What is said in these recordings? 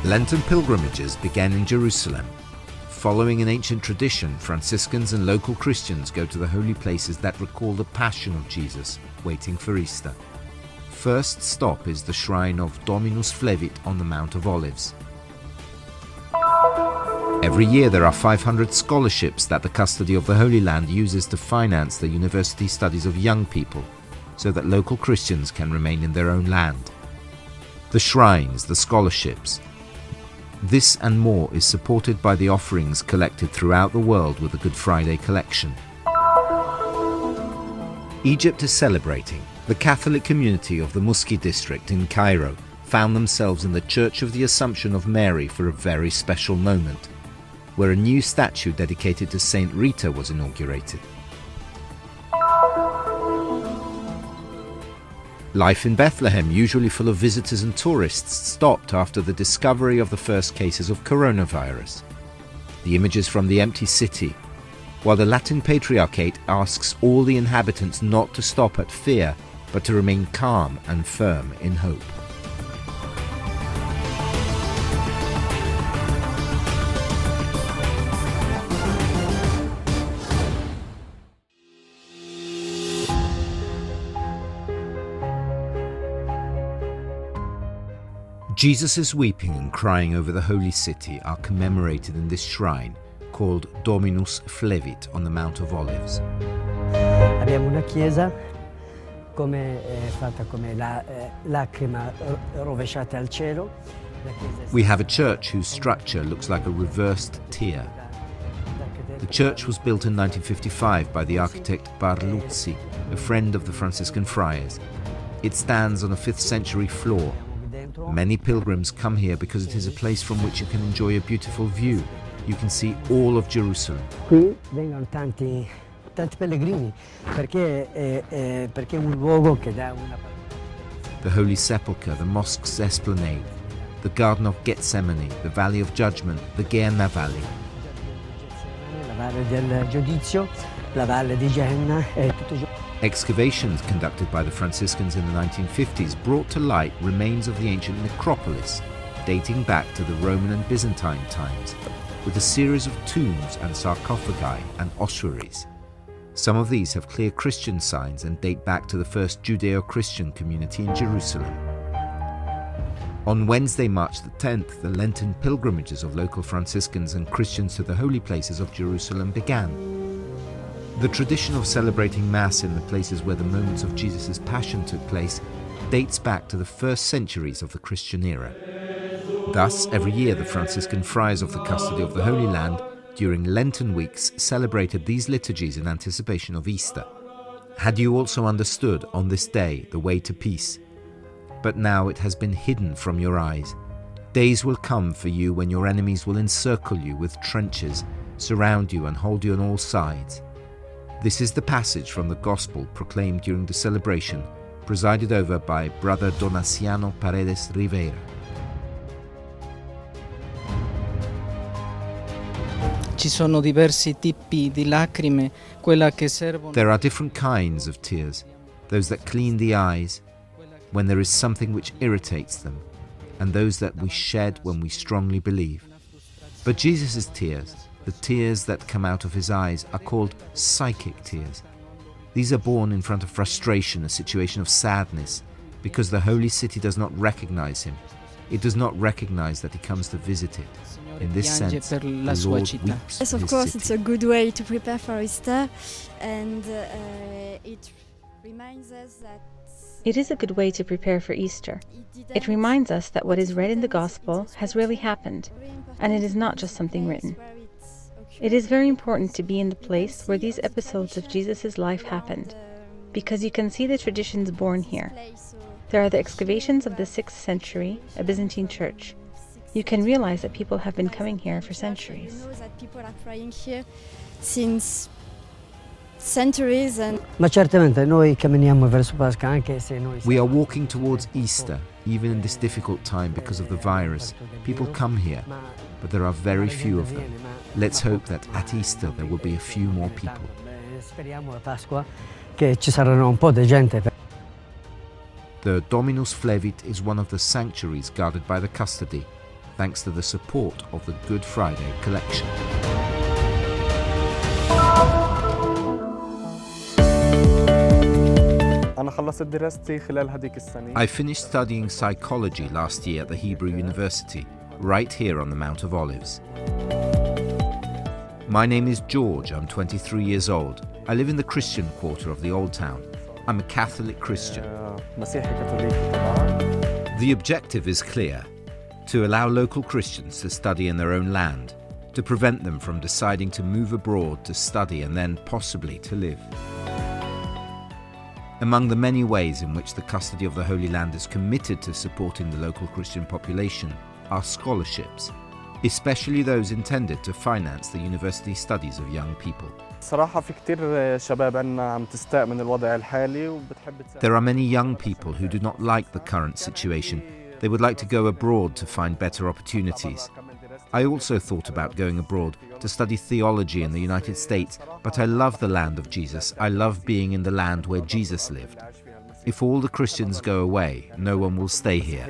Lenten pilgrimages began in Jerusalem. Following an ancient tradition, Franciscans and local Christians go to the holy places that recall the Passion of Jesus, waiting for Easter. First stop is the shrine of Dominus Flevit on the Mount of Olives. Every year there are 500 scholarships that the custody of the Holy Land uses to finance the university studies of young people, so that local Christians can remain in their own land. The shrines, the scholarships. This and more is supported by the offerings collected throughout the world with the Good Friday collection. Egypt is celebrating. The Catholic community of the al-Muski district in Cairo found themselves in the Church of the Assumption of Mary for a very special moment, where a new statue dedicated to Saint Rita was inaugurated. Life in Bethlehem, usually full of visitors and tourists, stopped after the discovery of the first cases of coronavirus. The images from the empty city, while the Latin Patriarchate asks all the inhabitants not to stop at fear, but to remain calm and firm in hope. Jesus' weeping and crying over the holy city are commemorated in this shrine called Dominus Flevit on the Mount of Olives. Abbiamo una chiesa fatta come la lacrima rovesciata al cielo. We have a church whose structure looks like a reversed tear. The church was built in 1955 by the architect Barluzzi, a friend of the Franciscan friars. It stands on a 5th century floor. Many pilgrims come here because it is a place from which you can enjoy a beautiful view. You can see all of Jerusalem. Qui vengono tanti pellegrini perché è un luogo che dà una. The Holy Sepulchre, the mosque's esplanade, the Garden of Gethsemane, the Valley of Judgment, the Gehenna Valley. La Valle del Giudizio, la Valle di Gehenna e tutto. Excavations conducted by the Franciscans in the 1950s brought to light remains of the ancient necropolis, dating back to the Roman and Byzantine times, with a series of tombs and sarcophagi and ossuaries. Some of these have clear Christian signs and date back to the first Judeo-Christian community in Jerusalem. On Wednesday, March the 10th, the Lenten pilgrimages of local Franciscans and Christians to the holy places of Jerusalem began. The tradition of celebrating Mass in the places where the moments of Jesus' Passion took place dates back to the first centuries of the Christian era. Thus, every year the Franciscan friars of the custody of the Holy Land during Lenten weeks celebrated these liturgies in anticipation of Easter. Had you also understood on this day the way to peace? But now it has been hidden from your eyes. Days will come for you when your enemies will encircle you with trenches, surround you and hold you on all sides. This is the passage from the Gospel proclaimed during the celebration, presided over by Brother Donaciano Paredes Rivera. Ci sono diversi tipi di lacrime, quella che servono. There are different kinds of tears, those that clean the eyes, when there is something which irritates them, and those that we shed when we strongly believe. But Jesus' tears, the tears that come out of his eyes, are called psychic tears. These are born in front of frustration, a situation of sadness, because the holy city does not recognize him. It does not recognize that he comes to visit it. In this sense, the Lord weeps Yes, for of his course, city. it's a good way to prepare for Easter, and it reminds us that It is a good way to prepare for Easter. It reminds us that what is read in the Gospel has really happened, and it is not just something written. It is very important to be in the place where these episodes of Jesus' life happened, because you can see the traditions born here. There are the excavations of the 6th century, a Byzantine church. You can realize that people have been coming here for centuries. People are praying here since centuries, and Ma certamente noi camminiamo verso Pasqua anche se noi. We are walking towards Easter, even in this difficult time because of the virus. People come here, but there are very few of them. Let's hope that at Easter there will be a few more people. Speriamo a Pasqua che ci saranno un po' di gente. The Dominus Flevit is one of the sanctuaries guarded by the custody. thanks to the support of the Good Friday collection. I finished studying psychology last year at the Hebrew University, right here on the Mount of Olives. My name is George, I'm 23 years old. I live in the Christian quarter of the Old Town. I'm a Catholic Christian. The objective is clear: to allow local Christians to study in their own land, to prevent them from deciding to move abroad to study and then possibly to live. Among the many ways in which the Custody of the Holy Land is committed to supporting the local Christian population are scholarships, especially those intended to finance the university studies of young people. There are many young people who do not like the current situation. They would like to go abroad to find better opportunities. I also thought about going abroad to study theology in the United States, but I love the land of Jesus. I love being in the land where Jesus lived. If all the Christians go away, no one will stay here.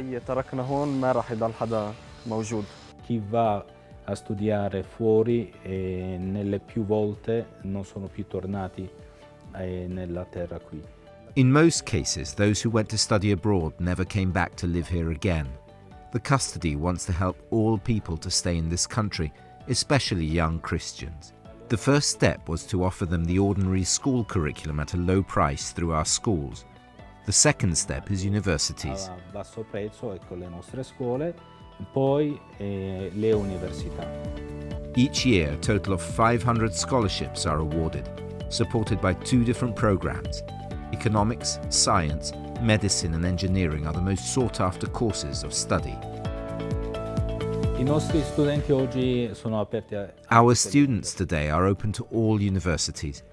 Chi va a studiare fuori nelle più volte non sono più tornati nella terra qui. In most cases, those who went to study abroad never came back to live here again. The custody wants to help all people to stay in this country, especially young Christians. The first step was to offer them the ordinary school curriculum at a low price through our schools. The second step is universities. A basso prezzo, ecco, le nostre scuole, poi le università. Each year, a total of 500 scholarships are awarded, supported by 2 different programs. Economics, science, medicine and engineering are the most sought-after courses of study. I nostri studenti oggi sono aperti a... Our students today are open to all universities.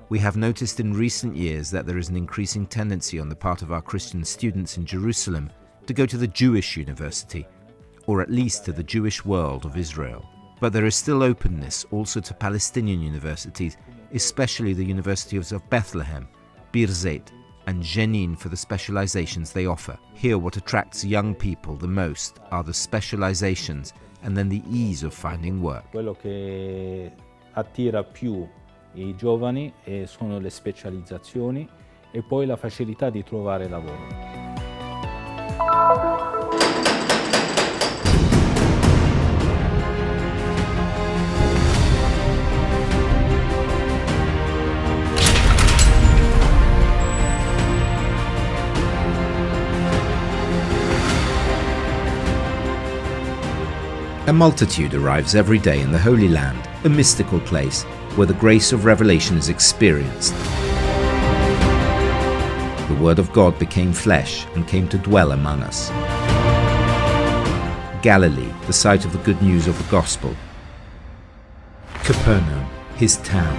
We have noticed in recent years that there is an increasing tendency on the part of our Christian students in Jerusalem to go to the Jewish university, or at least to the Jewish world of Israel. But there is still openness also to Palestinian universities, especially the universities of Bethlehem, Birzeit and Jenin for the specializations they offer. Here what attracts young people the most are the specializations and then the ease of finding work. Quello che attira più i giovani sono le specializzazioni e poi la facilità di trovare lavoro. A multitude arrives every day in the Holy Land, a mystical place where the grace of revelation is experienced. The Word of God became flesh and came to dwell among us. Galilee, the site of the good news of the gospel. Capernaum, his town.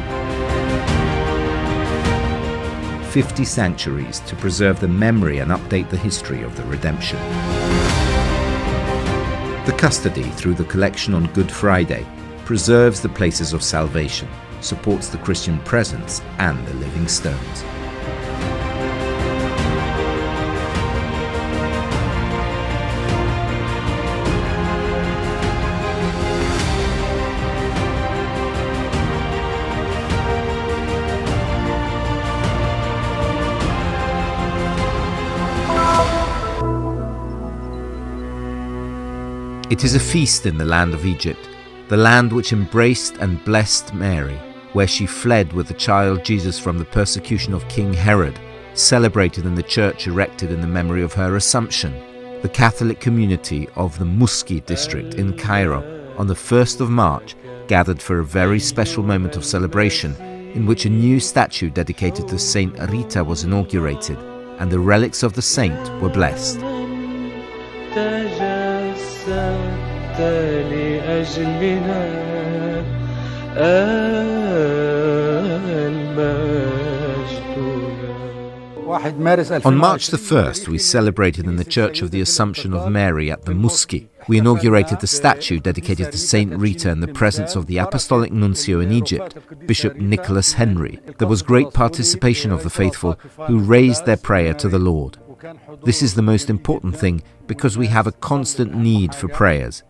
50 sanctuaries to preserve the memory and update the history of the redemption. The custody, through the collection on Good Friday, preserves the places of salvation, supports the Christian presence and the living stones. It is a feast in the land of Egypt, the land which embraced and blessed Mary, where she fled with the child Jesus from the persecution of King Herod, celebrated in the church erected in the memory of her Assumption. The Catholic community of the al-Muski district in Cairo on the 1st of March gathered for a very special moment of celebration in which a new statue dedicated to Saint Rita was inaugurated and the relics of the saint were blessed. On March the 1st, we celebrated in the Church of the Assumption of Mary at the al-Muski. We inaugurated the statue dedicated to Saint Rita in the presence of the Apostolic Nuncio in Egypt, Bishop Nicholas Henry. There was great participation of the faithful who raised their prayer to the Lord. This is the most important thing because we have a constant need for prayers.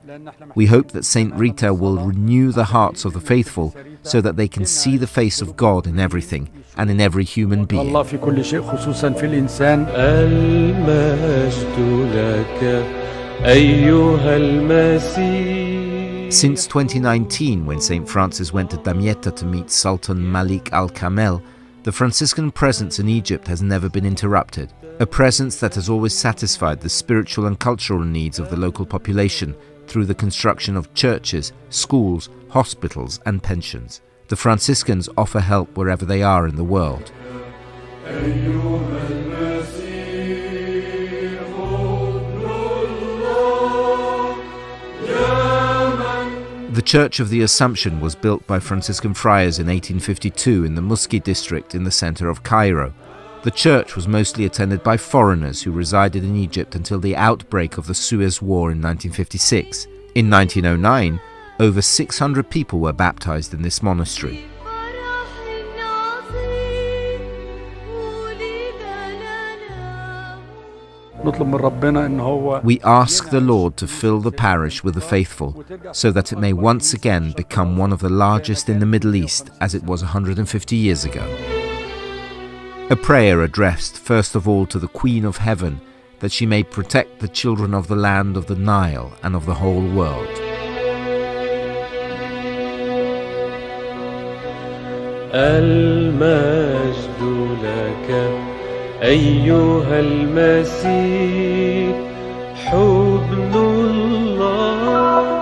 We hope that Saint Rita will renew the hearts of the faithful so that they can see the face of God in everything and in every human being. Since 2019, when St. Francis went to Damietta to meet Sultan Malik al-Kamel, the Franciscan presence in Egypt has never been interrupted, a presence that has always satisfied the spiritual and cultural needs of the local population through the construction of churches, schools, hospitals and pensions. The Franciscans offer help wherever they are in the world. The Church of the Assumption was built by Franciscan friars in 1852 in the al-Muski district in the center of Cairo. The church was mostly attended by foreigners who resided in Egypt until the outbreak of the Suez War in 1956. In 1909, over 600 people were baptized in this monastery. We ask the Lord to fill the parish with the faithful, so that it may once again become one of the largest in the Middle East, as it was 150 years ago. A prayer addressed first of all to the Queen of Heaven, that she may protect the children of the land of the Nile and of the whole world. المجد لك أيها المسيح حبن الله.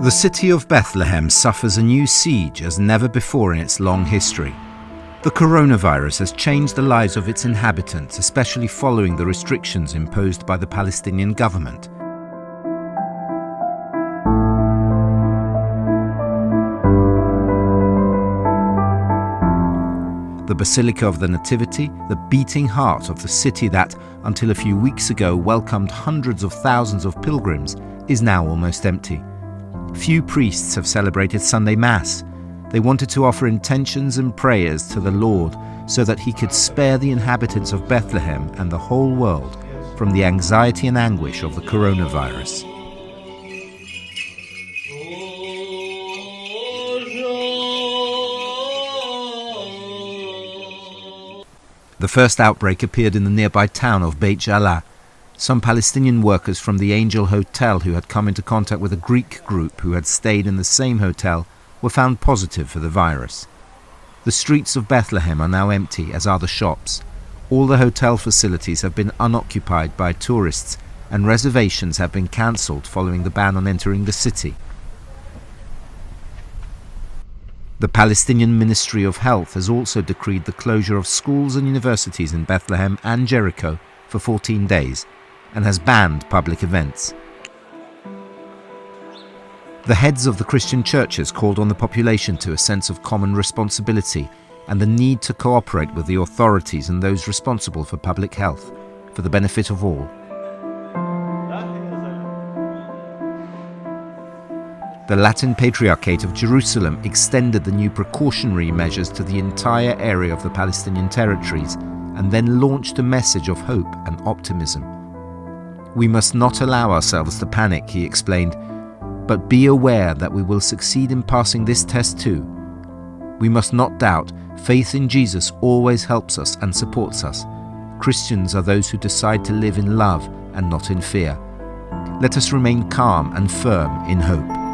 The city of Bethlehem suffers a new siege as never before in its long history. The coronavirus has changed the lives of its inhabitants, especially following the restrictions imposed by the Palestinian government. The Basilica of the Nativity, the beating heart of the city that, until a few weeks ago, welcomed hundreds of thousands of pilgrims, is now almost empty. Few priests have celebrated Sunday Mass. They wanted to offer intentions and prayers to the Lord so that He could spare the inhabitants of Bethlehem and the whole world from the anxiety and anguish of the coronavirus. The first outbreak appeared in the nearby town of Beit Jala. Some Palestinian workers from the Angel Hotel who had come into contact with a Greek group who had stayed in the same hotel were found positive for the virus. The streets of Bethlehem are now empty, as are the shops. All the hotel facilities have been unoccupied by tourists, and reservations have been cancelled following the ban on entering the city. The Palestinian Ministry of Health has also decreed the closure of schools and universities in Bethlehem and Jericho for 14 days and has banned public events. The heads of the Christian churches called on the population to a sense of common responsibility and the need to cooperate with the authorities and those responsible for public health for the benefit of all. The Latin Patriarchate of Jerusalem extended the new precautionary measures to the entire area of the Palestinian territories and then launched a message of hope and optimism. We must not allow ourselves to panic, he explained, but be aware that we will succeed in passing this test too. We must not doubt, faith in Jesus always helps us and supports us. Christians are those who decide to live in love and not in fear. Let us remain calm and firm in hope.